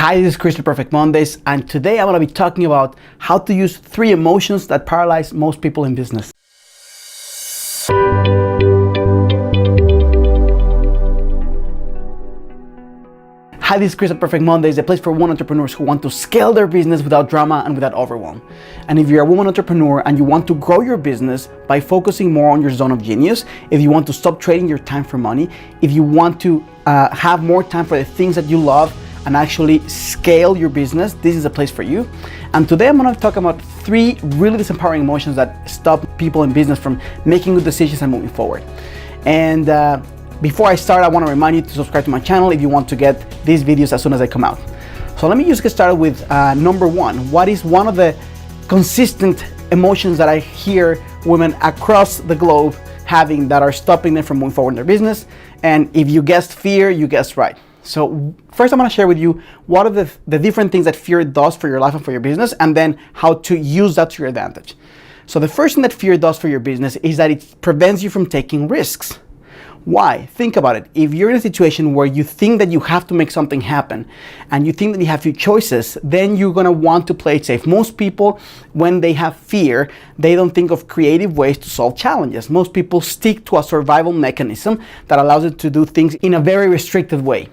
Hi, this is Chris at Perfect Mondays, and today I'm going to be talking about how to use 3 emotions that paralyze most people in business. Hi, this is Chris at Perfect Mondays, the place for women entrepreneurs who want to scale their business without drama and without overwhelm. And if you're a woman entrepreneur and you want to grow your business by focusing more on your zone of genius, if you want to stop trading your time for money, if you want to have more time for the things that you love and actually scale your business, this is a place for you. And today I'm going to talk about 3 really disempowering emotions that stop people in business from making good decisions and moving forward. And before I start, I want to remind you to subscribe to my channel if you want to get these videos as soon as they come out. So let me just get started with number 1. What is one of the consistent emotions that I hear women across the globe having that are stopping them from moving forward in their business? And if you guessed fear, you guessed right. So first I'm going to share with you what are the different things that fear does for your life and for your business, and then how to use that to your advantage. So the first thing that fear does for your business is that it prevents you from taking risks. Why? Think about it. If you're in a situation where you think that you have to make something happen and you think that you have few choices, then you're going to want to play it safe. Most people, when they have fear, they don't think of creative ways to solve challenges. Most people stick to a survival mechanism that allows it to do things in a very restricted way.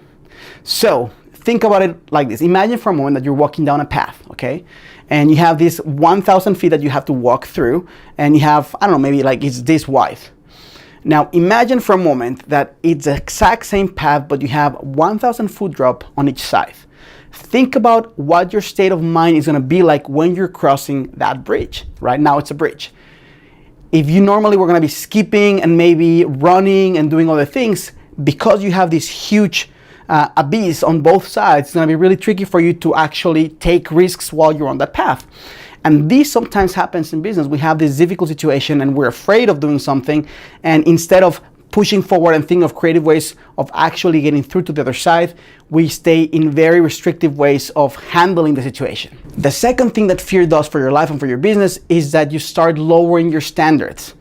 So think about it like this. Imagine for a moment that you're walking down a path, okay? And you have this 1,000 feet that you have to walk through, and you have, I don't know, maybe like it's this wide. Now imagine for a moment that it's the exact same path, but you have 1,000 foot drop on each side. Think about what your state of mind is going to be like when you're crossing that bridge. Right now it's a bridge. If you normally were going to be skipping and maybe running and doing other things, because you have this huge abyss on both sides, it's going to be really tricky for you to actually take risks while you're on that path. And this sometimes happens in business. We have this difficult situation and we're afraid of doing something, and instead of pushing forward and thinking of creative ways of actually getting through to the other side, we stay in very restrictive ways of handling the situation. The second thing that fear does for your life and for your business is that you start lowering your standards.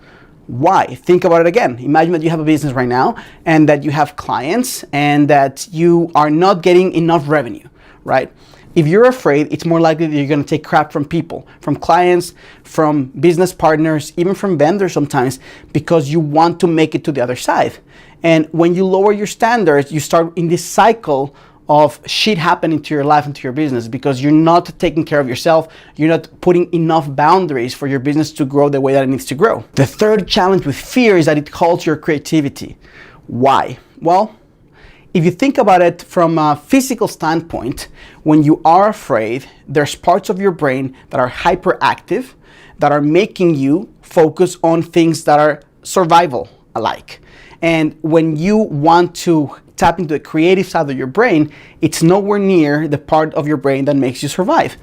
Why? Think about it again. Imagine that you have a business right now and that you have clients and that you are not getting enough revenue, right? If you're afraid, it's more likely that you're going to take crap from people, from clients, from business partners, even from vendors sometimes, because you want to make it to the other side. And when you lower your standards, you start in this cycle of shit happening to your life and to your business because you're not taking care of yourself. You're not putting enough boundaries for your business to grow the way that it needs to grow. The third challenge with fear is that it halts your creativity. Why? Well, if you think about it from a physical standpoint, when you are afraid, there's parts of your brain that are hyperactive, that are making you focus on things that are survival-alike. And when you want to tap into the creative side of your brain, it's nowhere near the part of your brain that makes you survive.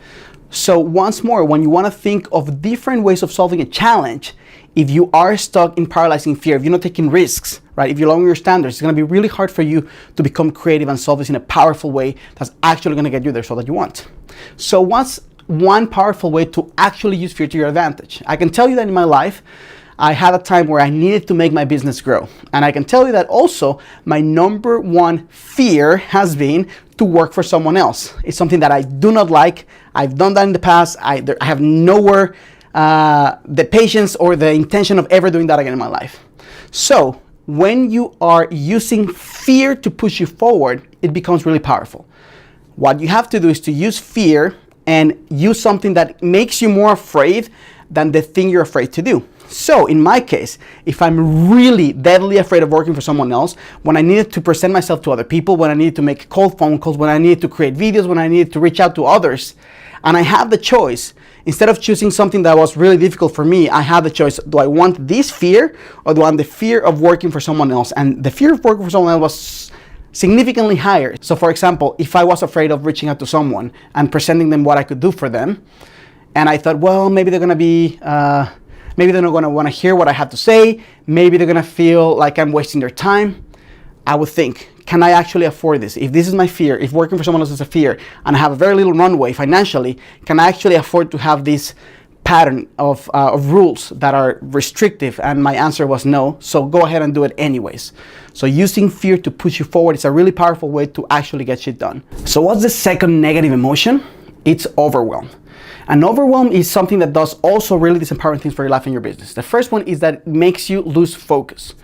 So once more, when you want to think of different ways of solving a challenge, if you are stuck in paralyzing fear, if you're not taking risks, right? If you're lowering your standards, it's going to be really hard for you to become creative and solve this in a powerful way that's actually going to get you the result that you want. So what's one powerful way to actually use fear to your advantage? I can tell you that in my life, I had a time where I needed to make my business grow. And I can tell you that also my number 1 fear has been to work for someone else. It's something that I do not like. I've done that in the past. I have nowhere the patience or the intention of ever doing that again in my life. So when you are using fear to push you forward, it becomes really powerful. What you have to do is to use fear and use something that makes you more afraid than the thing you're afraid to do. So in my case, if I'm really deadly afraid of working for someone else, when I needed to present myself to other people, when I needed to make cold phone calls, when I needed to create videos, when I needed to reach out to others, and I have the choice, instead of choosing something that was really difficult for me, I had the choice, do I want this fear or do I want the fear of working for someone else? And the fear of working for someone else was significantly higher. So for example, if I was afraid of reaching out to someone and presenting them what I could do for them, and I thought, well, maybe they're going to be, maybe they're not going to want to hear what I have to say, maybe they're going to feel like I'm wasting their time, I would think, can I actually afford this? If this is my fear, if working for someone else is a fear, and I have a very little runway financially, can I actually afford to have this pattern of rules that are restrictive, and my answer was no, so go ahead and do it anyways. So using fear to push you forward is a really powerful way to actually get shit done. So what's the second negative emotion? It's overwhelm. And overwhelm is something that does also really disempowering things for your life and your business. The first one is that it makes you lose focus.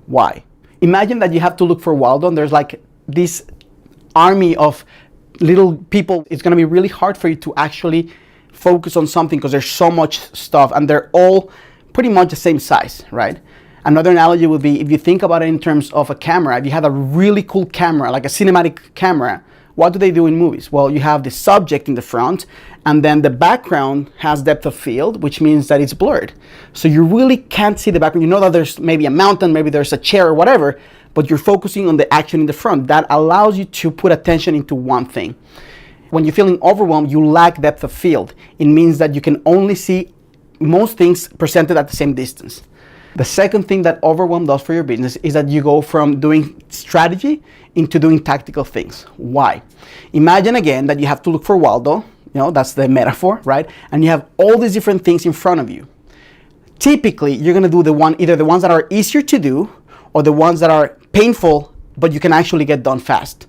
Why? Imagine that you have to look for Waldo, and there's like this army of little people. It's going to be really hard for you to actually focus on something because there's so much stuff and they're all pretty much the same size, right? Another analogy would be, if you think about it in terms of a camera, if you have a really cool camera, like a cinematic camera, what do they do in movies? Well, you have the subject in the front, and then the background has depth of field, which means that it's blurred. So you really can't see the background. You know that there's maybe a mountain, maybe there's a chair or whatever, but you're focusing on the action in the front. That allows you to put attention into one thing. When you're feeling overwhelmed, you lack depth of field. It means that you can only see most things presented at the same distance. The second thing that overwhelm does for your business is that you go from doing strategy into doing tactical things. Why? Imagine again that you have to look for Waldo, that's the metaphor, right? And you have all these different things in front of you. Typically, you're gonna do either the ones that are easier to do or the ones that are painful, but you can actually get done fast.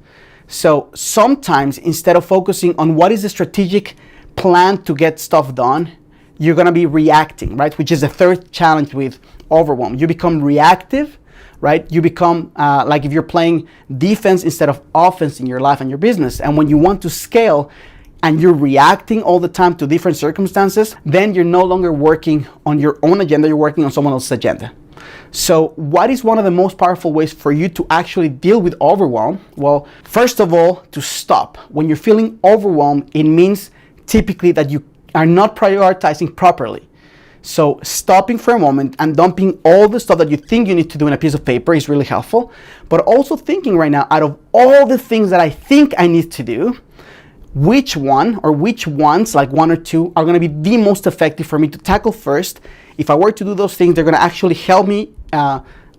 So sometimes instead of focusing on what is the strategic plan to get stuff done, you're gonna be reacting, right? Which is the third challenge with overwhelm. You become reactive, right? You become like if you're playing defense instead of offense in your life and your business. And when you want to scale and you're reacting all the time to different circumstances, then you're no longer working on your own agenda, you're working on someone else's agenda. So what is one of the most powerful ways for you to actually deal with overwhelm? Well, first of all, to stop. When you're feeling overwhelmed, it means typically that you are not prioritizing properly. So stopping for a moment and dumping all the stuff that you think you need to do in a piece of paper is really helpful. But also thinking right now, out of all the things that I think I need to do, which one or which ones, like one or two, are going to be the most effective for me to tackle first. If I were to do those things, they're going to actually help me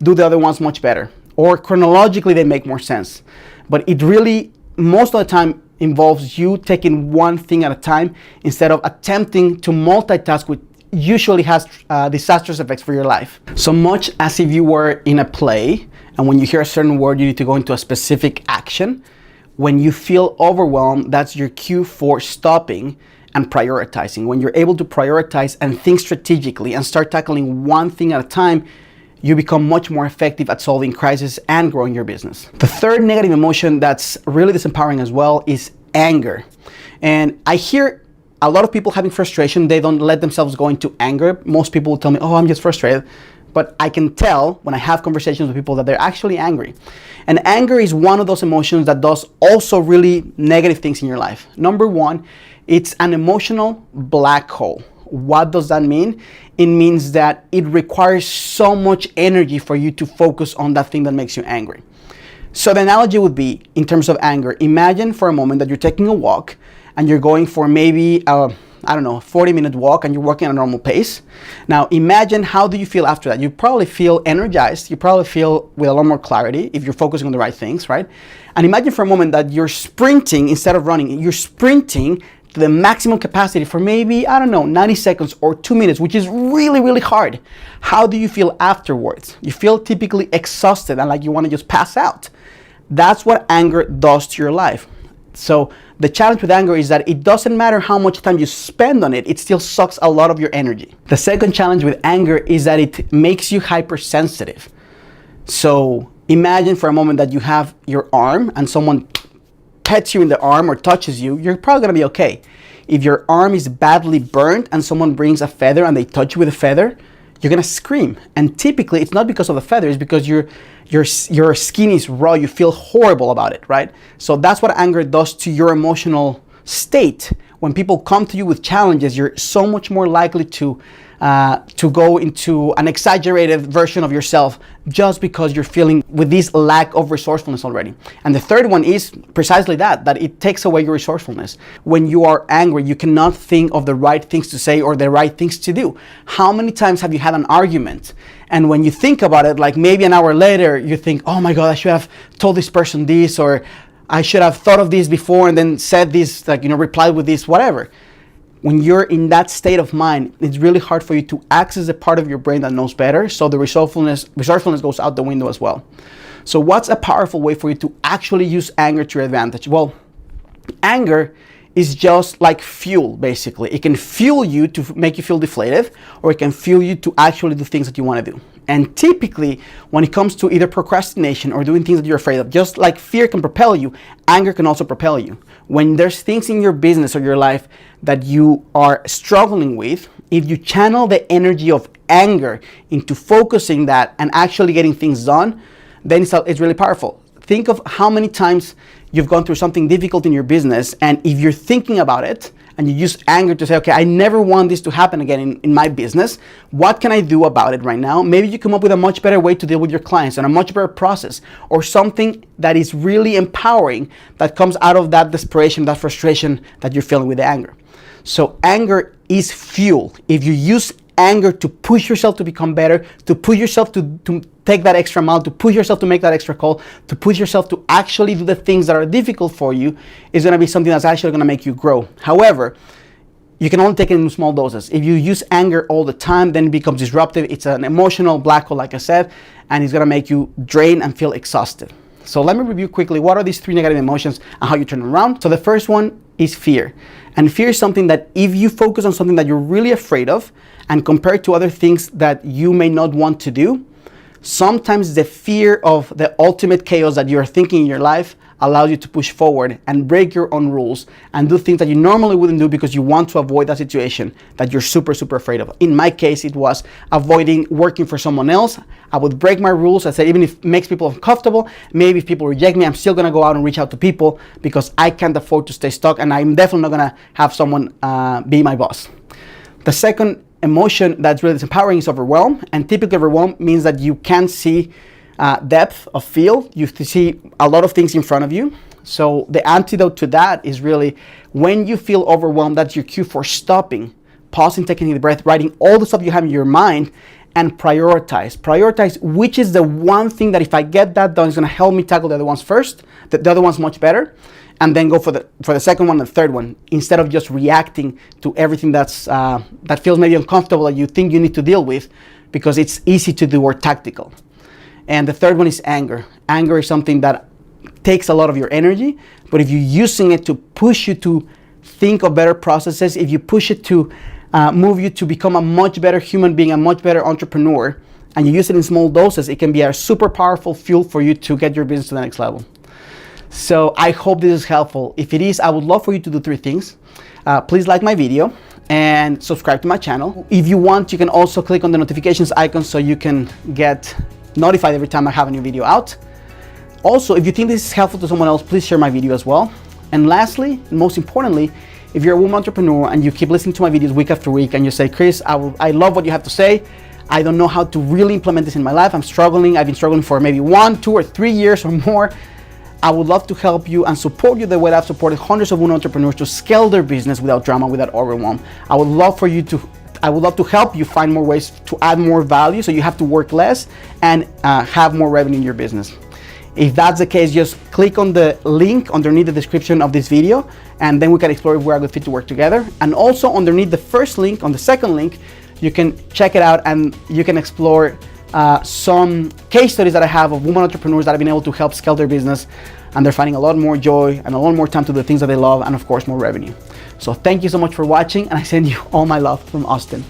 do the other ones much better. Or chronologically, they make more sense. But it really, most of the time, involves you taking one thing at a time instead of attempting to multitask, which usually has disastrous effects for your life. So much as if you were in a play, and when you hear a certain word, you need to go into a specific action. When you feel overwhelmed, that's your cue for stopping and prioritizing. When you're able to prioritize and think strategically and start tackling one thing at a time, you become much more effective at solving crises and growing your business. The third negative emotion that's really disempowering as well is anger. And I hear a lot of people having frustration. They don't let themselves go into anger. Most people will tell me, oh, I'm just frustrated. But I can tell when I have conversations with people that they're actually angry. And anger is one of those emotions that does also really negative things in your life. Number one, it's an emotional black hole. What does that mean? It means that it requires so much energy for you to focus on that thing that makes you angry. So the analogy would be, in terms of anger, imagine for a moment that you're taking a walk and you're going for maybe a 40-minute walk, and you're walking at a normal pace. Now imagine, how do you feel after that? You probably feel energized. You probably feel with a lot more clarity if you're focusing on the right things, right? And imagine for a moment that you're sprinting instead of running. You're sprinting to the maximum capacity for maybe, 90 seconds or 2 minutes, which is really, really hard. How do you feel afterwards? You feel typically exhausted and like you want to just pass out. That's what anger does to your life. So the challenge with anger is that it doesn't matter how much time you spend on it, it still sucks a lot of your energy. The second challenge with anger is that it makes you hypersensitive. So imagine for a moment that you have your arm and someone pets you in the arm or touches you, you're probably gonna be okay. If your arm is badly burnt and someone brings a feather and they touch you with a feather, you're gonna scream. And typically it's not because of the feather, it's because your skin is raw, you feel horrible about it, right? So that's what anger does to your emotional state. When people come to you with challenges, you're so much more likely to go into an exaggerated version of yourself just because you're feeling with this lack of resourcefulness already. And the third one is precisely that it takes away your resourcefulness. When you are angry, you cannot think of the right things to say or the right things to do. How many times have you had an argument? And when you think about it, like maybe an hour later, you think, oh my God, I should have told this person this, or I should have thought of this before and then said this, replied with this, whatever. when you're in that state of mind, it's really hard for you to access the part of your brain that knows better. So the resourcefulness goes out the window as well. So what's a powerful way for you to actually use anger to your advantage? Well, anger is just like fuel, basically. It can fuel you to make you feel deflated, or it can fuel you to actually do things that you want to do. And typically, when it comes to either procrastination or doing things that you're afraid of, just like fear can propel you, anger can also propel you. When there's things in your business or your life that you are struggling with, if you channel the energy of anger into focusing that and actually getting things done, then it's really powerful. Think of how many times you've gone through something difficult in your business, and if you're thinking about it and you use anger to say, okay, I never want this to happen again in my business, what can I do about it right now? Maybe you come up with a much better way to deal with your clients and a much better process, or something that is really empowering that comes out of that desperation, that frustration that you're feeling with the anger. So anger is fuel. If you use anger to push yourself to become better, to push yourself to take that extra mile, to push yourself to make that extra call, to push yourself to actually do the things that are difficult for you, is going to be something that's actually going to make you grow. However, you can only take it in small doses. If you use anger all the time, then it becomes disruptive. It's an emotional black hole, like I said, and it's going to make you drain and feel exhausted. So let me review quickly what are these 3 negative emotions and how you turn them around. So the first one is fear. And fear is something that if you focus on something that you're really afraid of and compare it to other things that you may not want to do, sometimes the fear of the ultimate chaos that you're thinking in your life allows you to push forward and break your own rules and do things that you normally wouldn't do because you want to avoid that situation that you're super afraid of. In my case, it was avoiding working for someone else. I would break my rules. I said, even if it makes people uncomfortable, maybe if people reject me, I'm still gonna go out and reach out to people because I can't afford to stay stuck, and I'm definitely not gonna have someone be my boss. The second emotion that's really disempowering is overwhelm, and typically overwhelm means that you can't see depth of field. You see a lot of things in front of you. So the antidote to that is really, when you feel overwhelmed, that's your cue for stopping, pausing, taking a breath, writing all the stuff you have in your mind, and prioritize which is the one thing that if I get that done is going to help me tackle the other ones first, the other ones much better, and then go for the second one and the third one, instead of just reacting to everything that's that feels maybe uncomfortable that you think you need to deal with because it's easy to do or tactical. And the third one is anger. Anger is something that takes a lot of your energy, but if you're using it to push you to think of better processes, if you push it to move you to become a much better human being, a much better entrepreneur, and you use it in small doses, it can be a super powerful fuel for you to get your business to the next level. So I hope this is helpful. If it is, I would love for you to do 3 things. Please like my video and subscribe to my channel. If you want, you can also click on the notifications icon so you can get notified every time I have a new video out. Also, if you think this is helpful to someone else, please share my video as well. And lastly, and most importantly, if you're a woman entrepreneur and you keep listening to my videos week after week and you say, Chris, I love what you have to say, I don't know how to really implement this in my life, I'm struggling, I've been struggling for maybe 1, 2, or 3 years or more, I would love to help you and support you the way that I've supported hundreds of women entrepreneurs to scale their business without drama, without overwhelm. I would love to help you find more ways to add more value so you have to work less and have more revenue in your business. If that's the case, just click on the link underneath the description of this video, and then we can explore if we're a good fit to work together. And also underneath the first link, on the second link, you can check it out and you can explore some case studies that I have of women entrepreneurs that have been able to help scale their business, and they're finding a lot more joy and a lot more time to do the things that they love, and of course more revenue. So thank you so much for watching, and I send you all my love from Austin.